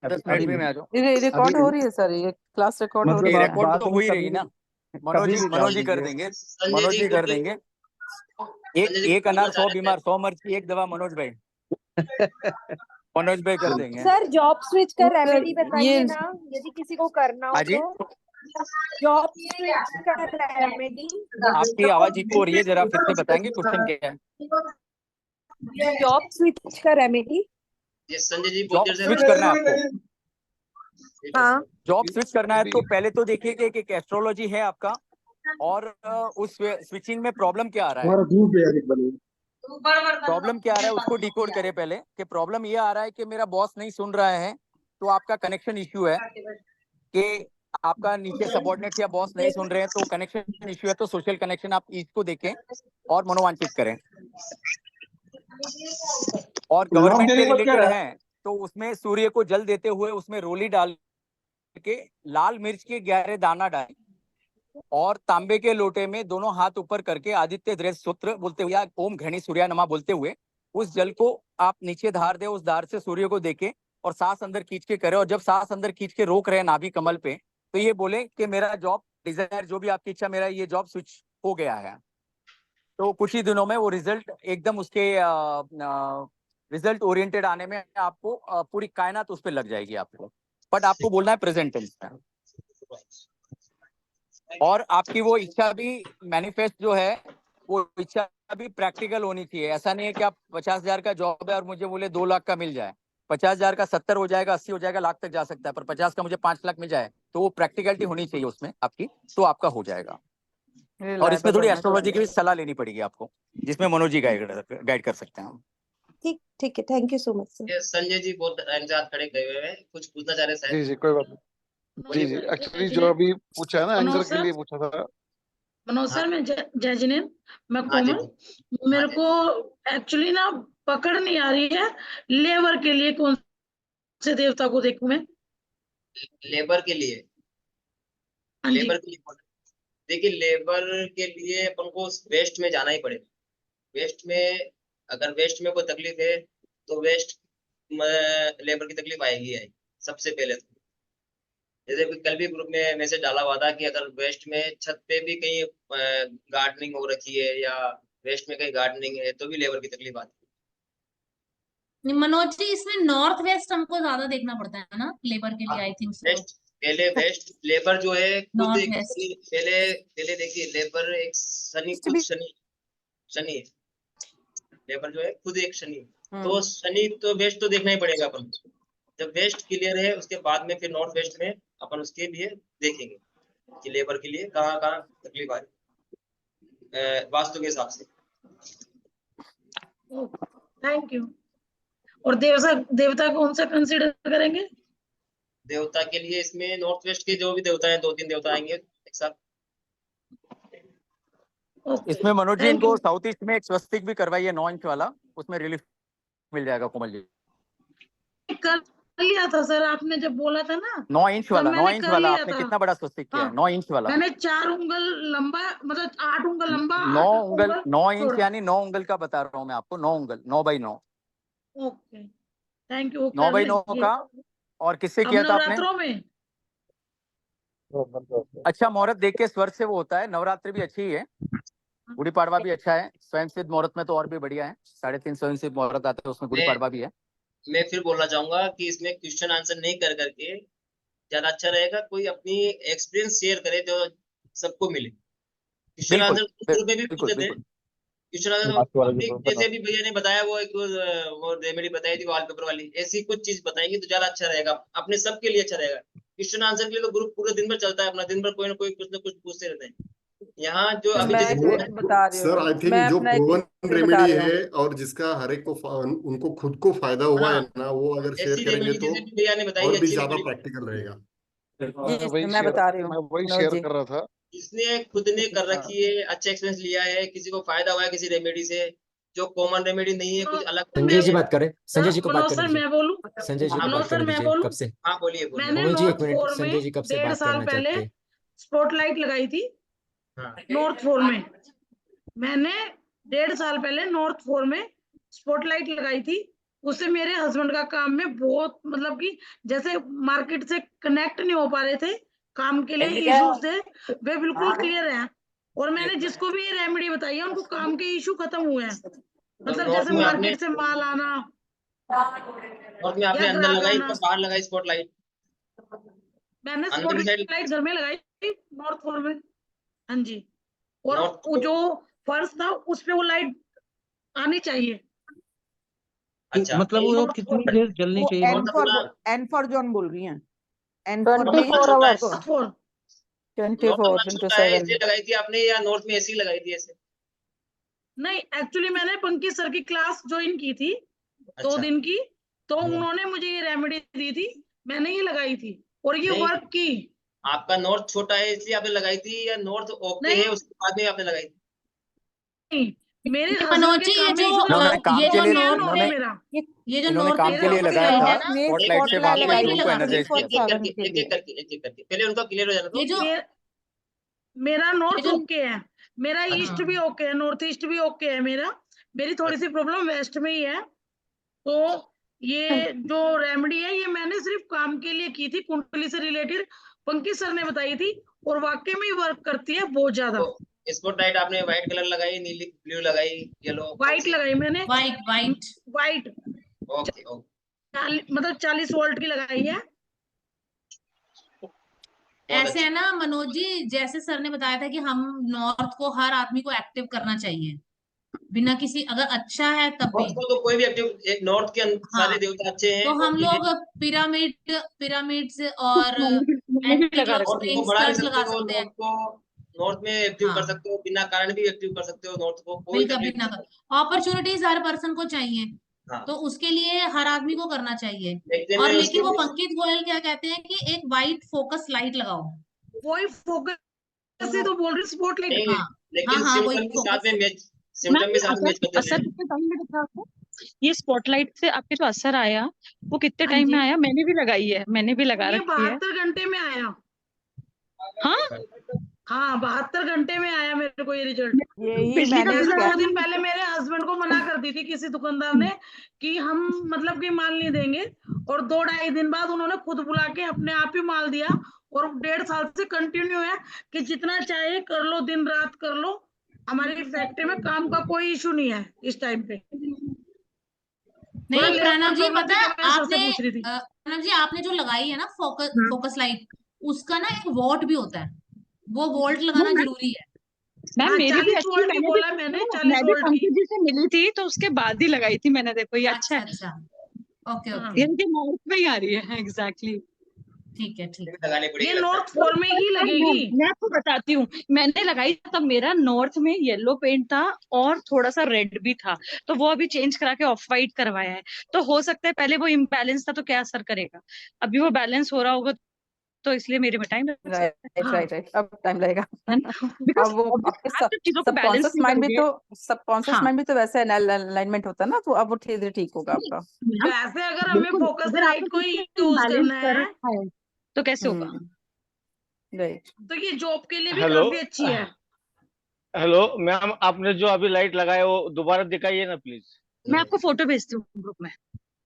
5-10 मिनट में आ जाओ। ये रिकॉर्ड अभी हो रही है सर, ये क्लास रिकॉर्ड हो मतलब रही ये है। आप रिकॉर्ड बाद तो हो में ही रही कभी ना। कभी भी डाल मनोज जी कर दीजिए। देंगे, संजय मनोज जी जी कर कुछ देंगे। संजय जी एक कुछ अनार बोलना चाह 100 रहे थे। बीमार, 100 मर्ज की एक दवा, मनोज भाई कर देंगे। सर जॉब स्विच का सर रेमेडी बताइए ये ना, यदि किसी को करना हो हाँ जी, तो। जॉब स्विच का रेमेडी, आपकी आवाज इको हो रही है, जरा फिर से बताएंगे क्वेश्चन क्या है? जॉब स्विच का रेमेडी। ये संजय जी बहुत जॉब देर से स्विच करना है आपको? हाँ जॉब स्विच करना है तो पहले तो देखिए कि एक एस्ट्रोलॉजी है आपका, और उस स्विचिंग में प्रॉब्लम क्या आ रहा है। प्रॉब्लम क्या आ रहा है उसको डिकोड करें पहले, कि प्रॉब्लम ये आ रहा है कि मेरा बॉस नहीं सुन रहा है, तो आपका कनेक्शन इश्यू है, कि आपका नीचे सबऑर्डिनेट या बॉस नहीं सुन रहे हैं, तो कनेक्शन इश्यू है। तो सोशल कनेक्शन आप इसको देखें और मनोवांछित करें। और गवर्नमेंट के रिलेटेड है तो उसमें सूर्य को जल देते हुए उसमें रोली डाल के लाल मिर्च के 11 दाना डालें और तांबे के लोटे में दोनों हाथ ऊपर करके आदित्य हृदय सूत्र बोलते हुए या ओम घृणी सूर्या नमः बोलते हुए उस जल को आप नीचे धार दे, उस धार से सूर्य को देखें और सांस अंदर खींच के करें। और जब सांस अंदर खींच के रोक रहे हैं नाभि कमल पे, तो ये बोले कि मेरा जॉब डिजायर, जो भी आपकी इच्छा, मेरा ये जॉब स्विच हो गया है। तो कुछ ही दिनों में वो रिजल्ट एकदम उसके रिजल्ट ओरिएंटेड आने में आपको पूरी कायनात उस पर लग जाएगी आपको। बट आपको बोलना है प्रेजेंट टेंस में। और आपकी वो इच्छा भी मैनिफेस्ट जो है, वो इच्छा भी प्रैक्टिकल होनी चाहिए। ऐसा नहीं है कि आप 50,000 का जॉब है और मुझे बोले 2 लाख का मिल जाए। 50,000 का 70 हो जाएगा, 80 हो जाएगा, लाख तक जा सकता है, पर 50 का मुझे 5 लाख मिल जाए, तो वो प्रैक्टिकलिटी होनी चाहिए उसमें आपकी, तो आपका हो जाएगा। और इसमें थोड़ी एस्ट्रोलॉजी की भी सलाह लेनी पड़ेगी आपको, जिसमें मनोज जी गाइड कर सकते हैं हम। ठीक है, thank you so much sir. ये संजय जी बहुत इंतजार खड़े गए हुए हैं, कुछ पूछना चाह रहे हैं जी शायद। जी कोई बात नहीं। जी जी एक्चुअली जो अभी पूछा है ना, एंकर के लिए पूछा था। मनोज सर, मैं जय जिनेन्द्र, मैं हाँ जी, कोमल। मेरे को एक्चुअली ना पकड़ नहीं आ रही है, लेबर के लिए कौन से देवता को देखूं मैं? लेबर के लिए, हाँ जी। लेबर के लिए देखिए, लेबर के लिए अपन को वेस्ट में जाना ही पड़ेगा। वेस्ट में, अगर वेस्ट में कोई तकलीफ है तो वेस्ट लेबर की तकलीफ आएगी आएगी सबसे पहले। तो जैसे कल भी ग्रुप में मैसेज डाला हुआ था कि अगर वेस्ट में छत पे भी कहीं गार्डनिंग हो रखी है या वेस्ट में कहीं गार्डनिंग है तो भी लेबर की तकलीफ आती मनोज जी, इसमें नॉर्थ वेस्ट हमको ज्यादा देखना पड़ता है ना लेबर के लिए, आई थिंक है। सो। पहले वेस्ट लेबर जो है खुद नॉर्थ एक वेस्ट। पहले पहले देखिए, लेबर एक शनि, खुद शनि है। लेबर जो है खुद एक शनि है। तो शनि तो वेस्ट तो देखना ही पड़ेगा अपन को। जब वेस्ट क्लियर है उसके बाद में फिर नॉर्थ वेस्ट में अपन उसके लिए देखेंगे कि लेबर के लिए कहाँ कहाँ तकलीफ आ रही वास्तु के हिसाब से। Thank you. और देवता कौन सा कंसीडर करेंगे? देवता के लिए इसमें नॉर्थ वेस्ट के जो भी देवता हैं, 2-3 देवता आएंगे एक साथ। इसमें मनोज जी इनको साउथ ईस्ट में एक स्वस्तिक भी करवाइए 9 इंच वाला, उसमें रिलीफ मिल जाएगा कोमल जी। कर लिया था सर आपने जब बोला था ना, 9 इंच वाला, 9 इंच वाला लिया आपने था। कितना बड़ा स्वस्तिक किया है? 9 इंच वाला। मैंने 4 उंगल लंबा, मतलब 8 उंगल लंबा, 9 उंगल, 9 इंच यानी 9 उंगल का बता रहा हूँ मैं आपको, 9 उंगल, 9 by 9। Okay, thank you. 9 by 9 का। और किससे किया था आपने? नवरात्रों में। अच्छा, मुहूर्त देख के स्वर से वो होता है। नवरात्रि भी अच्छी ही है, गुड़ी पाड़वा भी अच्छा है। स्वयं सिद्ध मुहूर्त में तो और भी बढ़िया है, 3.5 स्वयं सिद्ध मुहूर्त आते हैं, उसमें गुड़ी पाड़वा भी है। मैं फिर बोलना चाहूंगा कि इसमें क्वेश्चन आंसर नहीं कर करके ज्यादा अच्छा रहेगा कोई अपनी एक्सपीरियंस शेयर करे जो सबको मिले। क्वेश्चन आंसर ग्रुप में भी पूछ लेते हैं। क्वेश्चन आंसर जैसे भी भैया ने बताया, वो रेमेडी बताई थी वॉलपेपर वाली, ऐसी कुछ चीज बताएंगे तो ज्यादा अच्छा रहेगा, अपने सबके लिए अच्छा रहेगा। क्वेश्चन आंसर के लिए तो ग्रुप पूरे दिन भर चलता है, अपना दिन भर कोई ना कोई कुछ ना कुछ पूछते रहते हैं। यहाँ जो अभी सर आई थिंक जो प्रूवन रेमेडी है और जिसका हर एक को उनको खुद को फायदा हुआ है ना, वो अगर शेयर करेंगे तो और भी ज्यादा प्रैक्टिकल रहेगा। मैं बता रही हूँ, मैं वही शेयर कर रहा था। जिसने खुद ने कर रखी है, अच्छा एक्सपीरियंस लिया है, किसी को फायदा हुआ है किसी रेमेडी से, जो कॉमन रेमेडी नहीं है, कुछ अलग। संजय जी बात करें, संजय जी को बात सर करने मैं बोलूं? संजय जी को बात करने दीजिए। कब से? हाँ बोलिए मैंने कोमल जी एक north minute, four Sanjay ji कब से 1.5 बात साल करना पहले चाहते हैं? स्पॉटलाइट लगाई थी नॉर्थ फोर में। मैंने 1.5 साल पहले नॉर्थ फोर में स्पॉटलाइट लगाई थी। उससे मेरे हस्बैंड का काम में बहुत, मतलब कि जैसे मार्केट से कनेक्ट नहीं हो पा रहे थे, काम के लिए इश्यूज थे, वे बिल्कुल क्लियर हैं। और मैंने जिसको भी ये रेमेडी बताई है उनको काम के इशू खत्म हुए हैं। मतलब जैसे मार्केट से माल आना, और में आपने अंदर लगाई तो बाहर लगाई स्पॉटलाइट? मैंने स्पॉटलाइट घर में लगाई नॉर्थ फोर में। हाँ जी। और वो जो फर्श था उस पे वो लाइट आनी चाहिए। अच्छा, मतलब वो कितनी देर जलनी चाहिए? एन फॉर जॉन बोल रही हैं। N 24 hours. 24 into 7 ऐसे लगाई थी आपने या नॉर्थ में ऐसी लगाई थी ऐसे? नहीं, एक्चुअली मैंने पंकज सर की क्लास ज्वाइन की थी 2 दिन की, तो उन्होंने मुझे ये रेमेडी दी थी, मैंने ये लगाई थी और ये नहीं। वर्क की। आपका नॉर्थ छोटा है इसलिए आपने लगाई थी, या नॉर्थ ओके नहीं। है उसके बाद में आपने लगाई थी? नहीं, मेरे मनोज जी, ये जो नॉर्थ है मेरा, ये जो इन्होंने नॉर्थ काम के लिए लगाया था, ने स्पॉटलाइट से spotlight वहां पे लगाई उनको थी एनर्जाइज किया। 24/7 के एक लिए। एक करके पहले उनका क्लियर हो जाना ये तो। जो मेरा नॉर्थ जो- ओके है, मेरा ईस्ट भी ओके है, नॉर्थ ईस्ट भी ओके है मेरा। मेरी थोड़ी सी प्रॉब्लम वेस्ट में ही है। तो ये जो रेमेडी है ये मैंने सिर्फ काम के लिए की थी, कुंडली से रिलेटेड पंकज सर ने बताई थी और वाकई में वर्क करती है बहुत ज्यादा। तो स्पॉटलाइट आपने व्हाइट कलर लगाई, नीली ब्लू लगाई, येलो? व्हाइट लगाई मैंने, व्हाइट व्हाइट ओके ओके। मतलब 40 वोल्ट की लगाई है। ऐसे है ना मनोज जी, जैसे सर ने बताया था कि हम नॉर्थ को, हर आदमी को एक्टिव करना चाहिए बिना किसी, अगर अच्छा है तब भी। नॉर्थ को तो कोई भी एक्टिव, नॉर्थ के सारे देवता अच्छे हैं। तो हम लोग पिरामिड्स और एंटी क्लॉक स्प्रिंग्स कर्स लगा सकते हैं। नॉर्थ में एक्टिव कर सकते हो, बिना कारण भी एक्टिव कर सकते हो नॉर्थ को, कोई बिल्कुल तकलीफ बिना नहीं। अपॉर्चुनिटीज हर पर्सन को चाहिए, हाँ। तो उसके लिए हर आदमी को करना चाहिए। लेकिन और उसके लेकिन वो लिए- पंकज गोयल क्या कहते हैं कि एक वाइट फोकस लाइट लगाओ। वही फोकस से तो बोल रही स्पॉटलाइट। नहीं, लेकिन हाँ, वही सिम्टम के साथ फोकस। में मैच, सिम्टम के साथ मैच करते असर हैं। कितने टाइम में दिखा आपको? ये स्पॉटलाइट से आपके जो असर आया वो कितने हाँ टाइम जी। में आया? मैंने भी लगाई है, मैंने भी लगा ये रखी है। 72 घंटे में आया। हाँ, हाँ 72 घंटे में आया मेरे को ये रिजल्ट। यही बिजली मैंने का जैसे बिल 2 दिन पहले मेरे हस्बैंड को मना कर दी थी किसी दुकानदार ने कि हम मतलब कि माल नहीं देंगे, और 2-2.5 दिन बाद उन्होंने खुद बुला के अपने आप ही माल दिया, और 1.5 साल से कंटिन्यू है कि जितना चाहे कर लो, दिन रात कर लो, हमारी फैक्ट्री में काम का कोई इशू नहीं है इस टाइम पे। नहीं प्रणव जी, प्रॉब्लम पता थी है कि मैं सर से आपने पूछ रही थी। प्रणव जी, आपने जो लगाई है ना फोकस लाइट, उसका ना एक वॉट भी होता है, वो वोल्ट लगाना जरूरी है। मैम हाँ, मेरी भी 40 अच्छी, वोल्ट की मैंने बोला भी मैंने, 40 मैं भी वोल्ट की। पंकज जी से मिली थी तो उसके बाद ही लगाई थी मैंने। देखो ये अच्छा है, अच्छा, ओके हाँ। ओके, इनके नॉर्थ में ही आ रही है। एग्जैक्टली। ठीक है ठीक है। लगानी ये पड़ेगी नॉर्थ 4 में ही लगेगी। मैं आपको बताती हूँ, मैंने लगाई तब मेरा नॉर्थ में येलो पेंट था और थोड़ा सा रेड भी था, तो वो अभी चेंज करा के ऑफ वाइट करवाया है। तो हो सकता है पहले वो इम्बैलेंस था तो क्या असर करेगा, अभी वो बैलेंस हो रहा होगा, तो इसलिए मेरे में टाइम लग सकता है। राइट अब टाइम लगेगा। Because अब वो obvious आपके आप जब चीजों को बैलेंस सबकॉन्शियस नहीं माइंड भी करोगे। तो, सबकॉन्शियस हाँ। माइंड भी तो वैसे अलाइनमेंट होता है ना, तो अब वो धीरे धीरे ठीक होगा आपका। वैसे अगर हमें बिल्कुल, फोकस अगर लाइट आपने को खुद को यूज imbalance करना कर है रखा है तो कैसे होगा? राइट। तो ये जॉब के लिए भी हेलो काफी अच्छी है। हेलो मैम, आपने जो अभी लाइट लगाया वो दोबारा दिखाइए ना प्लीज। मैं आपको फोटो भेजती हूँ ग्रुप में।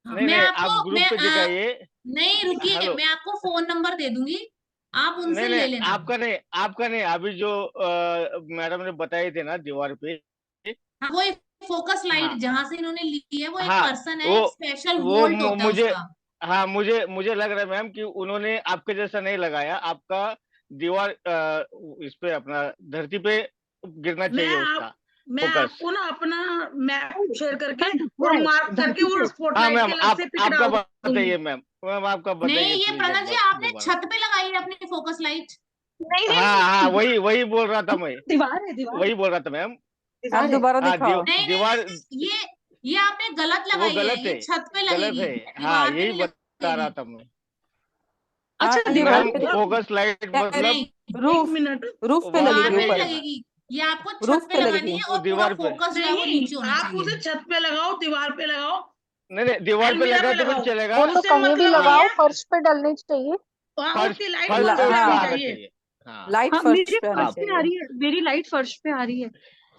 नहीं मैं नहीं, आपको आप ग्रुप पे दिखाइए। नहीं रुकिए, हेलो, मैं आपको फोन नंबर दे दूंगी, आप उनसे नहीं ले नहीं, लेना। आपका नहीं, अभी जो मैडम ने बताए थे ना दीवार पे। हाँ, वो एक फोकस लाइट हाँ जहां से इन्होंने ली है, वो एक हाँ, पर्सन है, एक स्पेशल वोल्ट होता है मुझे, उसका। हाँ मुझे लग रहा है मैम कि उन्होंने आपके जैसा नहीं लगाया। आपका दीवार इस पे अपना धरती पे गिरना चाहिए उसका मैं फोकस। आपको ना अपना मैप शेयर करके हाँ, और मार्क करके वो हाँ स्पॉटलाइट मैम, के अलग से पिक आपका डाल दूंगी। बताइए मैम, आपका नहीं, बताइए ये प्लीज प्रणव एक जी बार आपने दोबारा। छत पे लगाई है अपनी फोकस लाइट। नहीं नहीं हाँ हाँ, नहीं, वही बोल रहा था मैं, दीवार है, दीवार वही बोल रहा था मैम। आप दोबारा हाँ दिखाओ। नहीं दीवार नहीं, ये आपने गलत वो लगाई है, गलत ये है, छत पे गलत लगेगी, है। हाँ दीवार पे यही नहीं बता रहा लगेगी। था मैं। अच्छा दीवार मैम पे फोकस लाइट मतलब नहीं, एक रूफ मिनट, रूफ पे दीवार लगेगी पे नहीं ऊपर, लगेगी, ये आपको छत रूफ पे पे लगानी लगेगी। है, और पूरा दीवार पे फोकस जो है वो नहीं नीचे होना आप उसे चाहिए। छत पे लगाओ, दीवार पे लगाओ, नहीं नहीं, दीवार पे अलमीरा लगा पे तो भी लगाओ, चलेगा। वो तो उससे कहीं भी मतलब नहीं लगाओ, है। फर्श पे डलनी चाहिए। हाँ, फर्श उसकी लाइट फर्श फर्श पे पे हाँ, आनी आना चाहिए। चाहिए। हाँ लाइट हाँ, फर्श मेरी पे आना फर्श पे आ चाहिए। रही है, मेरी लाइट फर्श पे आ रही है।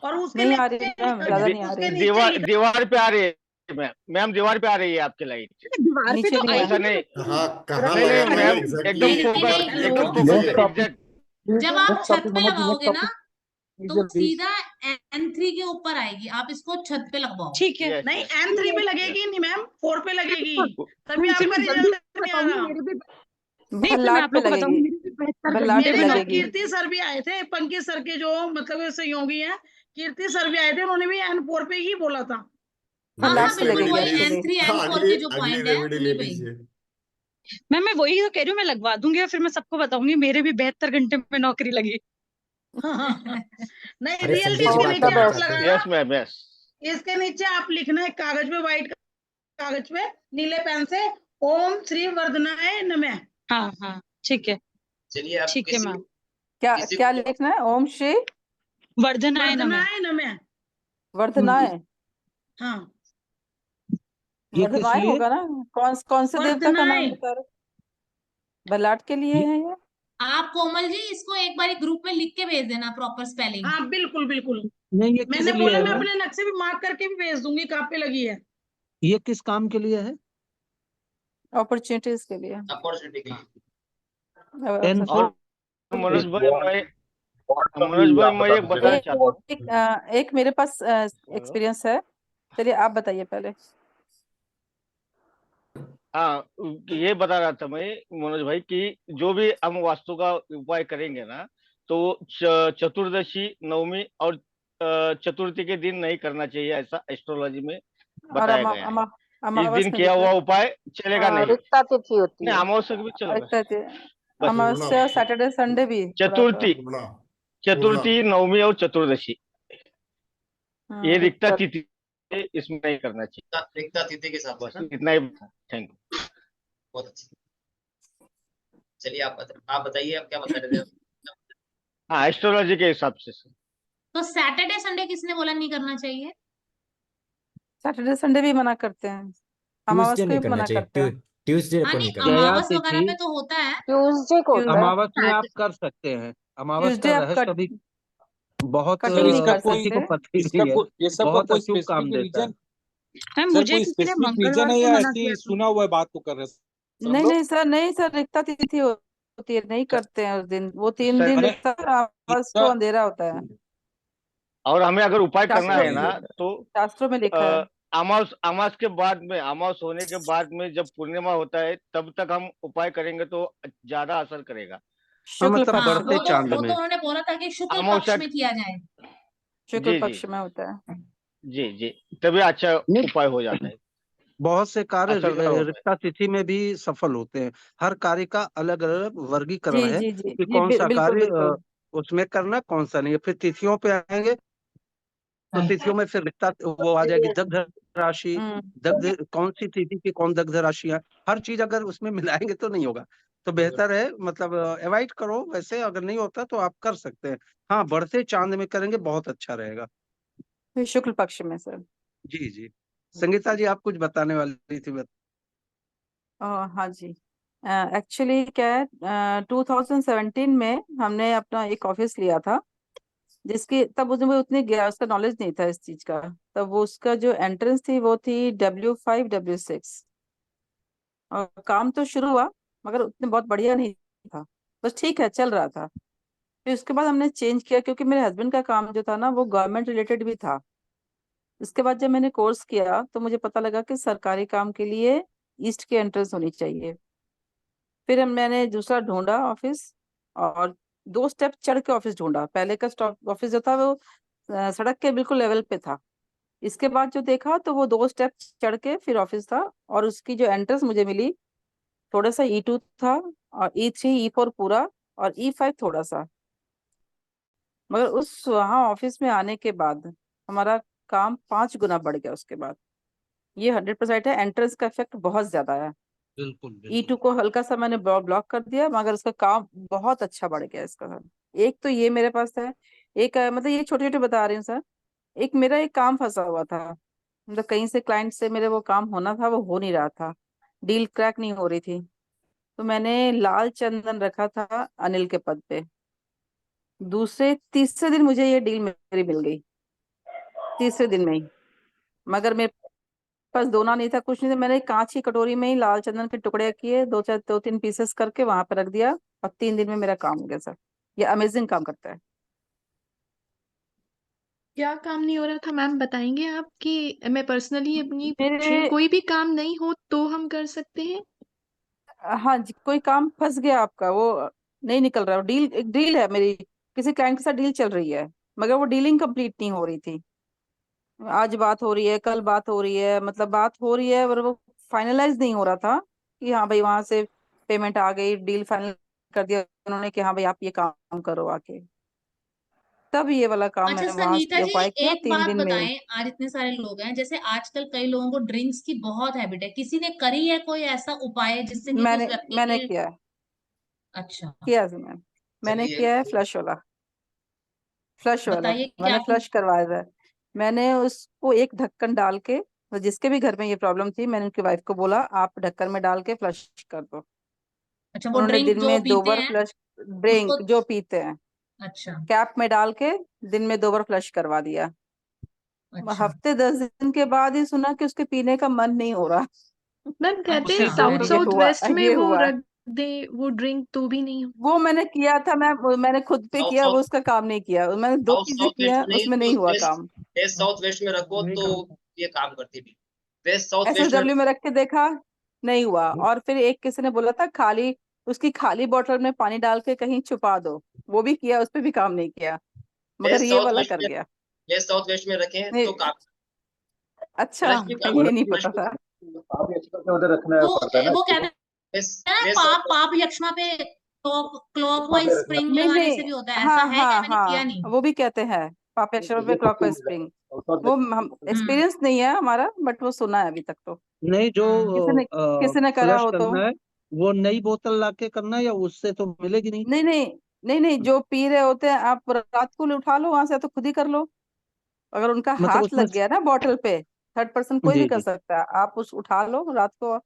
और उसके नहीं आ नीचे रही मैम, ज्यादा नहीं आ उसके रही। नीचे दीवार पे आ रही है मैम, दीवार पे आ रही है आपकी लाइट। दीवार पे नीचे तो नहीं आ आएगी ऐसा ना। नहीं, हाँ, कहाँ नहीं लगा नहीं के मैम, एग्जैक्टली एकदम नहीं, फोकस, नहीं, दिखाइए एकदम तो फोकस सही है। एग्जैक्ट। जब आप छत पे लगाओगे ना तो सीधा N3 के ऊपर आएगी, आप इसको छत पे लगवाओ। ठीक है। यस नहीं यस N3 पे लगेगी नहीं मैम, 4 पे लगेगी, तभी फिर आपका मैं जल्दी रिजल्ट नहीं आ बताऊंगी, रहा। मेरे भी नहीं, फिर मैं भल्लाट आप पे लोग को लगेगी, बताऊंगी, मेरे भी 72 भल्लाट पे मेरे घंटे। लगेगी। कीर्ति सर भी आए थे, पंकज सर के जो मतलब सहयोगी हैं, कीर्ति सर भी आए थे, उन्होंने भी N4 पे ही बोला था। हाँ हाँ भल्लाट पे बिल्कुल, रेमेडी लगेगी वही प्लीज, एक्चुअली। N3 N4 अगली के जो अगली पॉइंट है रेमेडी ले उन्हीं पे ही। लीजिए। मैं वही तो कह रही हूँ, मैं लगवा दूंगी और फिर मैं सबको बताऊंगी मेरे भी 72 घंटे में नौकरी लगी। नहीं, अरे रियलिटी संजय जी इसके बात नीचे करना आप चाहते हैं। लगाना, यस मैम यस। इसके नीचे आप लिखना है कागज पे, व्हाइट कागज पे नीले पेन से, ओम श्री वर्धनाय नमः। हाँ हाँ ठीक है, चलिए आप ठीक है किसी मैम। क्या किसी क्या को लिखना है? ओम श्री वर्धनाय नमः। वर्धनाय नमः। वर्धनाय। हाँ, ये किस वर्धनाय लिए? होगा ना? कौन से देवता का नाम वर्धनाय। बता रहे? बलाट के लिए है ये? आप कोमल जी इसको एक बार ग्रुप में लिख के भेज देना प्रॉपर स्पेलिंग। हाँ बिल्कुल बिल्कुल, नहीं, ये किस मैंने लिए बोला है मैं मैम? अपने नक्शे भी मार्क करके भी भेज दूंगी, कहाँ पे लगी है। ये किस काम के लिए है? अपॉर्चुनिटीज के लिए। अपॉर्चुनिटी के लिए। एन और मनोज भाई मैं एक बताना चाहता हूँ। एक मेरे पास एक्सपीरियंस है, चलिए आप बताइए पहले। हाँ, ये बता रहा था मैं मनोज भाई कि जो भी हम वास्तु का उपाय करेंगे ना, तो चतुर्दशी, नवमी और चतुर्थी के दिन नहीं करना चाहिए, ऐसा एस्ट्रोलॉजी में और बताया गया है। इस अमावस दिन में किया भी हुआ उपाय चलेगा नहीं। रिक्ता तिथि होती नहीं, है। अमावस्या भी चलेगा। रिक्ता थी। बस अमावस्या, सैटरडे, संडे भी थोड़ा चतुर्थी, तो। नवमी और चतुर्दशी, ये रिक्ता रिक्ता। तिथि इसमें नहीं करना चाहिए। रिक्ता तिथि के हिसाब से बस ना। इतना ही। Thank you. बहुत अच्छा। चलिए आप बताइए आप क्या बता रहे थे। हाँ, एस्ट्रोलॉजी के हिसाब से सर। तो सैटरडे संडे किसने बोला नहीं करना चाहिए? सैटरडे संडे भी मना करते हैं, अमावस ट्यूसडे को नहीं भी करना मना चाहिए, करते हैं। ट्यूसडे हाँ को नहीं, नहीं करना। जया अमावस वगैरह तिथि पे तो होता है। ट्यूसडे को होता है। अमावस में आप कर सकते हैं। अमावस ट्यूसडे का आप रहस्य भी बहुत कटिंग नहीं कर किसी को सकते। पता ही नहीं है, ये सब का बहुत कोई अचूक काम स्पेसिफिक देता है। रीजन? मैम सर मुझे कोई किसी ने स्पेसिफिक रीजन मंगलवार है को या मना ऐसे किया ही था। सुना हुआ है बात को कर रहे हैं सब नहीं लोग? नहीं सर, नहीं सर, रिक्ता तिथि होती है, नहीं करते हैं उस दिन। वो 3 दिन मैंने रिक्ता, अमावस को अंधेरा होता है। और हमें अगर उपाय करना शास्त्रों है ना, में तो शास्त्रों में लिखा है। अमावस के बाद में, अमावस होने के बाद में जब पूर्णिमा होता है तब तक हम उपाय करेंगे तो ज्यादा असर करेगा। हाँ, शुक्ल मतलब पक्ष हाँ, में। बढ़ते चांद वो में। तो उन्होंने बोला था कि शुक्ल अमावस्या। पक्ष में किया जाए। शुक्ल जी जी पक्ष में होता है। जी जी, तभी अच्छा नहीं, उपाय हो जाता है, बहुत से कार्य असरदार होता है। रिक्ता तिथि में भी सफल होते हैं। हर कार्य का अलग अलग वर्गीकरण जी है जी जी कि जी, कौन सा बिल्कुल कार्य बिल्कुल। उसमें करना, कौन सा नहीं। फिर तिथियों पे आएंगे तो तिथियों में फिर रिक्ता वो आ जाएगी, दग्ध राशि। दग्ध कौन सी तिथि की कौन दग्ध राशि है, हर चीज अगर उसमें मिलाएंगे तो नहीं होगा। तो बेहतर है मतलब अवॉइड करो। वैसे अगर नहीं होता तो आप कर सकते हैं। हाँ, बढ़ते चांद में करेंगे, बहुत अच्छा रहेगा। फिर शुक्ल पक्ष में सर। जी जी। संगीता जी, आप कुछ बताने वाली थी हाँ जी, एक्चुअली क्या है, 2017 में हमने अपना एक ऑफिस लिया था, जिसकी तब मुझे उतनी उसका नॉलेज नहीं था इस चीज का। तब वो उसका जो एंट्रेंस थी वो थी W5 W6, और काम तो शुरू हुआ मगर उतने बहुत बढ़िया नहीं था, बस ठीक है चल रहा था। फिर उसके बाद हमने चेंज किया, क्योंकि मेरे हस्बैंड का काम जो था ना वो गवर्नमेंट रिलेटेड भी था। इसके बाद जब मैंने कोर्स किया तो मुझे पता लगा कि सरकारी काम के लिए ईस्ट की एंट्रेंस होनी चाहिए। फिर मैंने दूसरा ढूंढा ऑफिस, और 2 स्टेप चढ़ के ऑफिस ढूंढा। पहले का स्टॉप ऑफिस जो था वो सड़क के बिल्कुल लेवल पे था। इसके बाद जो देखा तो वो 2 स्टेप चढ़ के फिर ऑफिस था, और उसकी जो एंट्रेंस मुझे मिली थोड़ा सा E2 था, और E3 E4 पूरा, और E5 थोड़ा सा। मगर उस वहाँ ऑफिस में आने के बाद हमारा काम 5 गुना बढ़ गया उसके बाद। ये 100% है, एंट्रेंस का इफेक्ट बहुत ज्यादा है। बिल्कुल E2 को हल्का सा मैंने ब्लॉक कर दिया, मगर उसका काम बहुत अच्छा बढ़ गया इसका। एक तो ये मेरे पास है, एक मतलब ये छोटे छोटे बता रही हूँ सर। एक मेरा एक काम फंसा हुआ था, मतलब कहीं से क्लाइंट से मेरे वो काम होना था, वो हो नहीं रहा था, डील क्रैक नहीं हो रही थी। तो मैंने लाल चंदन रखा था अनिल के पद पे। दूसरे तीसरे दिन मुझे ये डील मेरी मिल गई, तीसरे दिन में ही। मगर मेरे पास दोना नहीं था, कुछ नहीं था। मैंने एक कांच की कटोरी में ही लाल चंदन के टुकड़े किए, 2-3 पीसेस करके वहां पर रख दिया, और 3 दिन में मेरा काम हो गया सर। ये अमेजिंग काम करता है। क्या काम नहीं हो रहा था मैम, बताएंगे आप? कि मैं पर्सनली अपनी मेरे कोई भी काम नहीं हो तो हम कर सकते हैं? हाँ जी, कोई काम फंस गया आपका, वो नहीं निकल रहा, डील एक डील है मेरी, किसी क्लाइंट के साथ डील चल रही है, मगर वो डीलिंग कंप्लीट नहीं हो रही थी। आज बात हो रही है, कल बात हो रही है, मतलब बात हो रही है, पर वो फाइनलाइज नहीं हो रहा था कि हाँ भाई वहां से पेमेंट आ गई, डील फाइनल कर दिया उन्होंने कि हाँ भाई आप ये काम करो आके। तब ये वाला काम अच्छा मैंने वहां संगीता से जी, उपाय किया एक 3 बात दिन में ही। बताएं, आज इतने सारे लोग हैं, जैसे आजकल कई लोगों को ड्रिंक्स की बहुत हैबिट है, किसी ने करी है कोई ऐसा उपाय जिससे कि उस व्यक्ति मैंने के? किया है, अच्छा, किया जी मैंने चलिए किया है फ्लश वाला बताइए क्या मैंने फ्लश करवाया है। मैंने उसको एक ढक्कन डाल के, तो जिसके भी घर में ये प्रॉब्लम थी, मैंने उनकी वाइफ को बोला आप ढक्कन में डाल के फ्लश कर दो। अच्छा, वो उन्होंने ड्रिंक दिन जो में 2 पीते बार हैं फ्लश, उसको? ड्रिंक जो पीते हैं अच्छा कैप में डाल के दिन में 2 बार फ्लश करवा दिया। अच्छा। हफ्ते 10 दिन के बाद ही सुना कि उसके पीने का मन नहीं हो रहा। मैम कहते हैं ये साउथ साउथ वेस्ट में वो हुआ। रख दे वो ड्रिंक तो भी नहीं। वो मैंने किया था, मैंने खुद पे साउथ किया, वो साउथ उसका काम नहीं किया। मैंने 2 साउथ चीजें साउथ किया, वेस्ट में नहीं उसमें तो नहीं हुआ वेस्ट, काम। वेस्ट साउथ वेस्ट में रखो तो ये काम करती थी। वेस्ट साउथ वेस्ट में SSW में रख के देखा, नहीं हुआ। और फिर एक किसी ने बोला था खाली, उसकी खाली बोतल में पानी डाल के कहीं छुपा दो, वो भी किया, उस पे भी काम नहीं किया, मगर वेस्ट ये साउथ वाला वेस्ट कर में, गया। वेस्ट साउथ वेस्ट में रखें नहीं, तो काम, अच्छा, फ्लश भी काम ये करती नहीं है, फ्लश पता भी था। काफी अच्छी करके उधर रखना पड़ता है ना वो इसको। कहते वेस्ट हैं ना, वेस्ट पाप साउथ पाप यक्ष्मा पे क्लॉकवाइज पे रखना। स्प्रिंग नहीं लगाने नहीं, से भी होता है, ऐसा हाँ है क्या? हाँ मैंने किया नहीं। हाँ, वो भी कहते हैं पापेश्वर पे ये खुद क्लॉकवाइज से स्प्रिंग। मिला वो हम हम्म। एक्सपीरियंस नहीं है हमारा, बट वो सुना है अभी तक तो। नहीं, जो किसी ने करा फ्लश हो तो। करना है वो नई बोतल लाके करना है, या उससे तो मिलेगी नहीं। नहीं नहीं नहीं नहीं, जो पी रहे होते हैं आप रात को उठा लो वहां से, तो खुद ही कर लो। अगर उनका मतलब हाथ उसमें लग गया ना बॉटल पे, थर्ड पर्सन कोई भी जी कर जी। सकता है, आप उस उठा लो रात को और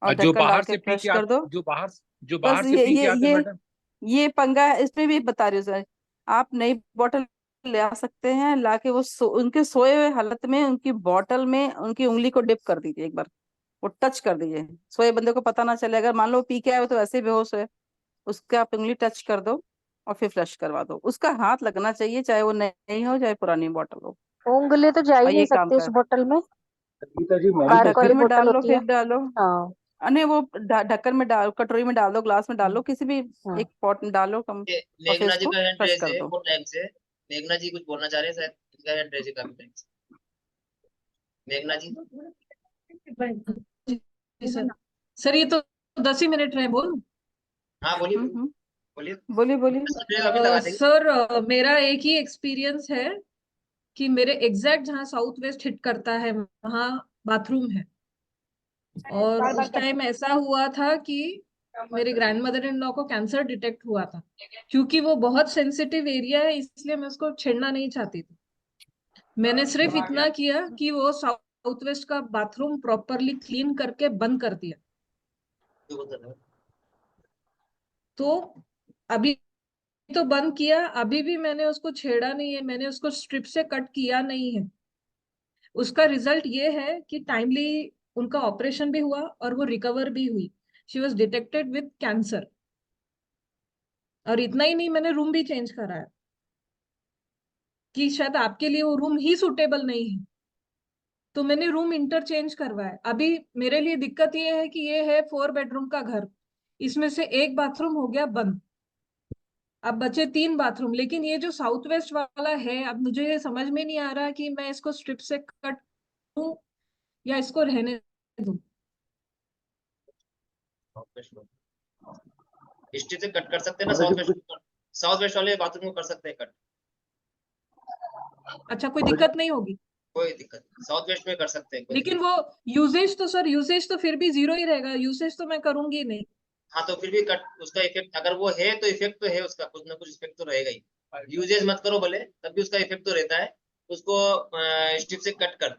और जो ढक्कन डाल बाहर के से पी फ्लश के कर दो। जो बस बाहर से पी के आते हैं मैडम। ये पंगा है, इसमें भी बता रही हूँ सर। आप नई बॉटल ले आ सकते हैं, लाके वो उनके सोए हुए हालत में उनकी बॉटल में उनकी उंगली को डिप कर दीजिए एक बार, वो टच कर दीजिए, सोए बंदे को पता ना चले। अगर मान लो पी के आए हो तो वैसे ही बेहोश है, उसका आप उंगली टच कर दो और फिर फ्लश करवा दो। उसका हाथ लगना चाहिए, चाहे वो नई हो चाहे पुरानी बॉटल हो, उंगली तो जा ही और नहीं ये काम सकती उस कर। बोतल में, गीता जी मैं भी कार्क वाली ढक्कन में बोतल डाल लो, होती है। फिर डालो। हाँ नहीं, वो ढक्कन में डाल, कटोरी में डाल दो, ग्लास में डाल लो, किसी भी हाँ। एक पॉट में डालो कम, और फिर मेघना जी उसको का हैंड फ्लश रेज कर है दो। वो टाइम से। मेघना जी कुछ बोलना चाह रहे हैं शायद, इनका हैंड रेज है काफी टाइम से। मेघना जी, जी सर। सर ये तो 10 ही मिनट रहे, बोल। हाँ बोलिए बोलिए। बोलिए बोलिए। अभी लगा देंगे। सर मेरा एक ही एक्सपीरियंस है कि मेरे एग्जैक्ट जहाँ साउथ वेस्ट हिट करता है वहाँ बाथरूम है, और उस टाइम ऐसा हुआ था कि मेरे ग्रैंड मदर इन लॉ को कैंसर डिटेक्ट हुआ था। क्योंकि वो बहुत सेंसिटिव एरिया है, इसलिए मैं उसको छेड़ना नहीं चाहती थी। मैंने सिर्फ इतना किया कि वो साउथ वेस्ट का बाथरूम प्रॉपरली क्लीन करके बंद कर दिया। तो अभी तो बंद किया, अभी भी मैंने उसको छेड़ा नहीं है, मैंने उसको स्ट्रिप से कट किया नहीं है। उसका रिजल्ट ये है कि टाइमली उनका ऑपरेशन भी हुआ और वो रिकवर भी हुई। She was detected with cancer. और इतना ही नहीं, मैंने रूम भी चेंज कराया कि शायद आपके लिए वो रूम ही सुटेबल नहीं है, तो मैंने रूम इंटरचेंज करवाया। अभी मेरे लिए दिक्कत ये है कि ये है 4 बेडरूम का घर, इसमें से एक बाथरूम हो गया बंद, अब बचे 3 बाथरूम। लेकिन ये जो साउथ वेस्ट वाला है, अब मुझे ये समझ में नहीं आ रहा कि मैं इसको स्ट्रिप से कट दूं या इसको रहने दूं। हिस्ट्री से कट कर सकते हैं ना, साउथ वेस्ट वाले बाथरूम को कर सकते हैं कट। अच्छा, कोई दिक्कत नहीं होगी? कोई दिक्कत नहीं, साउथ वेस्ट में कर सकते हैं। लेकिन वो यूजेज तो सर, यूजेज तो फिर भी 0 ही रहेगा, यूजेज तो मैं करूंगी नहीं। हाँ तो फिर भी कट, उसका इफेक्ट अगर वो है तो इफेक्ट तो है, उसका कुछ ना कुछ इफेक्ट तो रहेगा ही। यूजेज मत करो भले, तब भी उसका इफेक्ट तो रहता है। उसको स्ट्रिप से कट कर।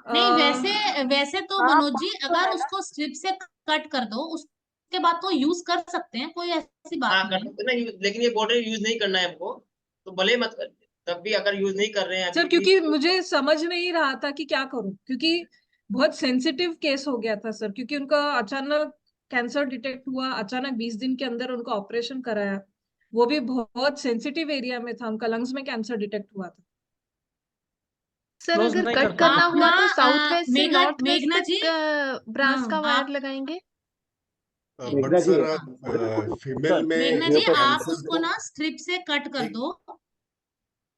नहीं वैसे वैसे तो मनोज जी, अगर उसको स्ट्रिप से कट कर दो उसके बाद तो यूज कर सकते हैं, कोई ऐसी बात हाँ कर नहीं है। सकते ना, लेकिन ये बॉर्डर यूज नहीं करना है हमको, तो भले मत कर, तब भी अगर यूज नहीं कर रहे हैं अभी सर क्योंकि मुझे समझ नहीं रहा था कि क्या करूं, क्योंकि बहुत सेंसिटिव केस हो गया था सर। क्योंकि उनका अचानक कैंसर डिटेक्ट हुआ, अचानक 20 दिन के अंदर उनका ऑपरेशन कराया, वो भी बहुत सेंसिटिव एरिया में था, उनका लंग्स में कैंसर डिटेक्ट हुआ था। सर क्लोज अगर नहीं कट कर करना सकते। हुआ तो साउथ वेस्ट से मेघना नॉर्थ वेस्ट मेघना जी, तक ब्रास का वायर आप लगाएंगे? बट सर फीमेल में मेघना जी, आप कैंसर उसको ना स्ट्रिप से कट कर दो,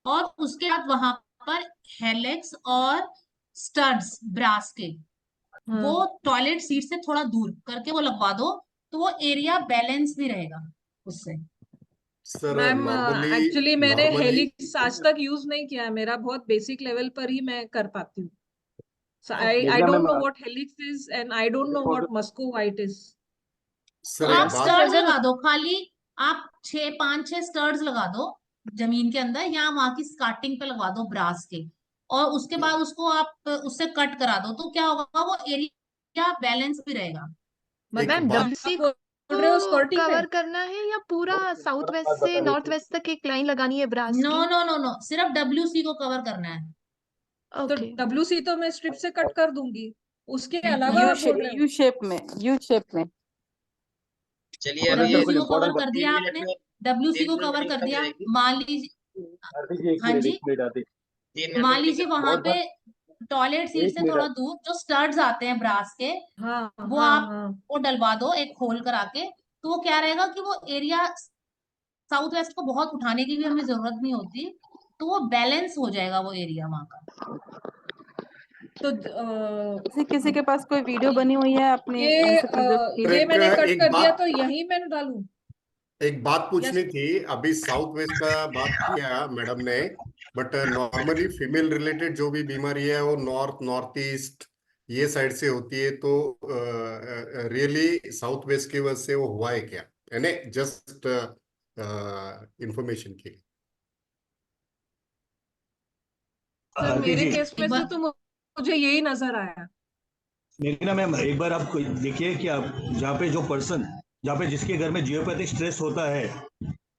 और उसके बाद वहां पर हेलेक्स और स्टड्स ब्रास के वो टॉयलेट सीट से थोड़ा दूर करके वो लगवा दो, तो वो एरिया बैलेंस भी रहेगा उससे। सर मैम एक्चुअली मैंने नॉर्मली हेलिक्स आज तक यूज नहीं किया है, मेरा बहुत बेसिक लेवल पर ही मैं कर पाती हूँ। So I don't know what helix is and I don't know what muscovite is. Sir आप एक बात स्टर्स लगा दो, खाली आप 5-6 स्टर्स लगा दो जमीन के अंदर, या वहां की स्टार्टिंग पे लगवा दो ब्रास के, और उसके बाद उसको आप उससे कट करा दो, तो क्या होगा, वो एरिया बैलेंस भी रहेगा। मैम डब्ल्यूसी को कवर करना है या पूरा साउथ वेस्ट से नॉर्थ वेस्ट तक एक लाइन लगानी है ब्रास नो की? नो नो नो, सिर्फ डब्ल्यूसी को कवर करना है। तो डब्ल्यूसी तो मैं स्ट्रिप से कट कर दूंगी, उसके अलावा यू आप बोल रहे हो यू शेप में। चलिए अभी डब्ल्यूसी को कवर कर दिया आपने, डब्ल्यूसी को कवर कर दिया, मान लीजिए, हाँ जी, मान लीजिए वहां पे टॉयलेट सीट से थोड़ा दूर जो स्टड्स आते हैं ब्रास के, वो आप वो डलवा दो एक होल करा के, तो वो क्या रहेगा कि वो एरिया साउथ वेस्ट को बहुत उठाने की भी हमें जरूरत नहीं होती, तो वो बैलेंस हो जाएगा वो एरिया वहां का। तो किसी के पास कोई वीडियो बनी हुई है अपनी ये मैंने कट कर दिया, तो यही मैं डालूं? एक बात पूछनी थी, अभी साउथ वेस्ट का बात किया मैडम ने, बट नॉर्मली फीमेल रिलेटेड जो भी बीमारी है वो नॉर्थ ईस्ट ये साइड से होती है, तो रियली साउथ वेस्ट की वजह से वो हुआ है क्या, यानी जस्ट इंफॉर्मेशन के लिए। सर मेरे केस में से तो मुझे यही नजर आया। लेकिन ना मैम एक बार आप देखिए कि आप जहाँ पे जिसके घर में जियोपैथिक स्ट्रेस होता है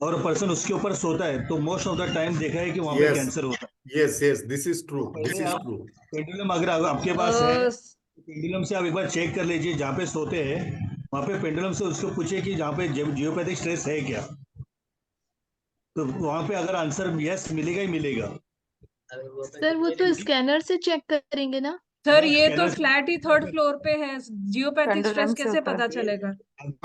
और पर्सन उसके ऊपर सोता है, तो मोस्ट ऑफ द टाइम देखा है कि वहाँ पे कैंसर होता है। Yes this is true, pendulum अगर आपके पास है, पेंडुलम से आप एक बार चेक कर लीजिए, जहाँ पे सोते हैं वहाँ पे पेंडुलम से उसको पूछिए कि जहाँ पे जियोपैथिक स्ट्रेस है क्या, तो वहाँ पे अगर आंसर यस मिलेगा ही मिलेगा। सर वो तो स्कैनर से चेक करेंगे ना? सर ये तो फ्लैट ही 3rd फ्लोर पे है, जियोपैथिक स्ट्रेस कैसे पता चलेगा?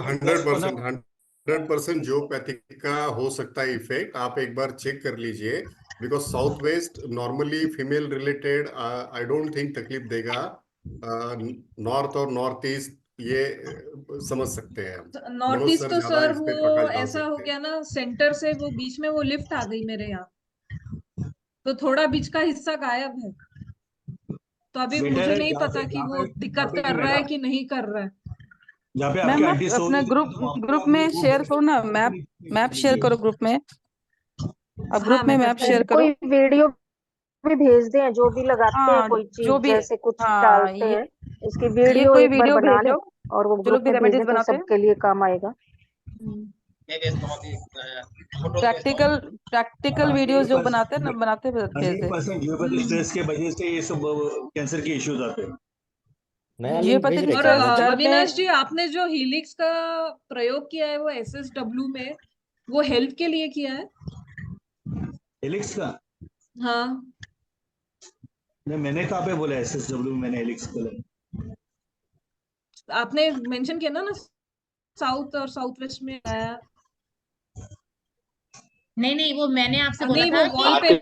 100% जियोपैथिक का हो सकता है इफेक्ट, आप एक बार चेक कर लीजिए, because south west normally female related I don't think तकलीफ देगा, नॉर्थ और नॉर्थ ईस्ट ये समझ सकते हैं हम। नॉर्थ ईस्ट तो सर वो ऐसा हो गया ना, सेंटर से वो बीच में वो लिफ्ट आ गई मेरे यहाँ, तो थोड़ा बीच का हिस्सा गायब है, तो अभी मुझे नहीं पता कि वो दिक्कत कर रहा है कि नहीं कर रहा है। मैम अपने ग्रुप में शेयर करो ना, मैप शेयर करो ग्रुप में, अब ग्रुप में मैप शेयर करो। कोई वीडियो भी भेज दें, जो भी लगाते हैं कोई चीज, जैसे कुछ डालते हैं, इसकी वीडियो एक बार बना लो और वो ग्रुप में भेज दें तो सबके लिए काम आएगा। प्रैक्टिकल वीडियोस जो बनाते हैं ना, बनाते जियोपैथिक स्ट्रेस के वजह से ये सब कैंसर के इश्यूज आते हैं। और अविनाश जी, आपने जो हीलिक्स का प्रयोग किया है वो SSW में, वो हेल्थ के लिए किया है? हेलिक्स का? हाँ नहीं, मैंने कहाँ पे बोला SSW में मैंने हेलिक्स बोला? आपने मेंशन किया ना साउथ और साउथ वेस्ट में आया। नहीं वो मैंने आपसे बोला नहीं, था वो वॉल पे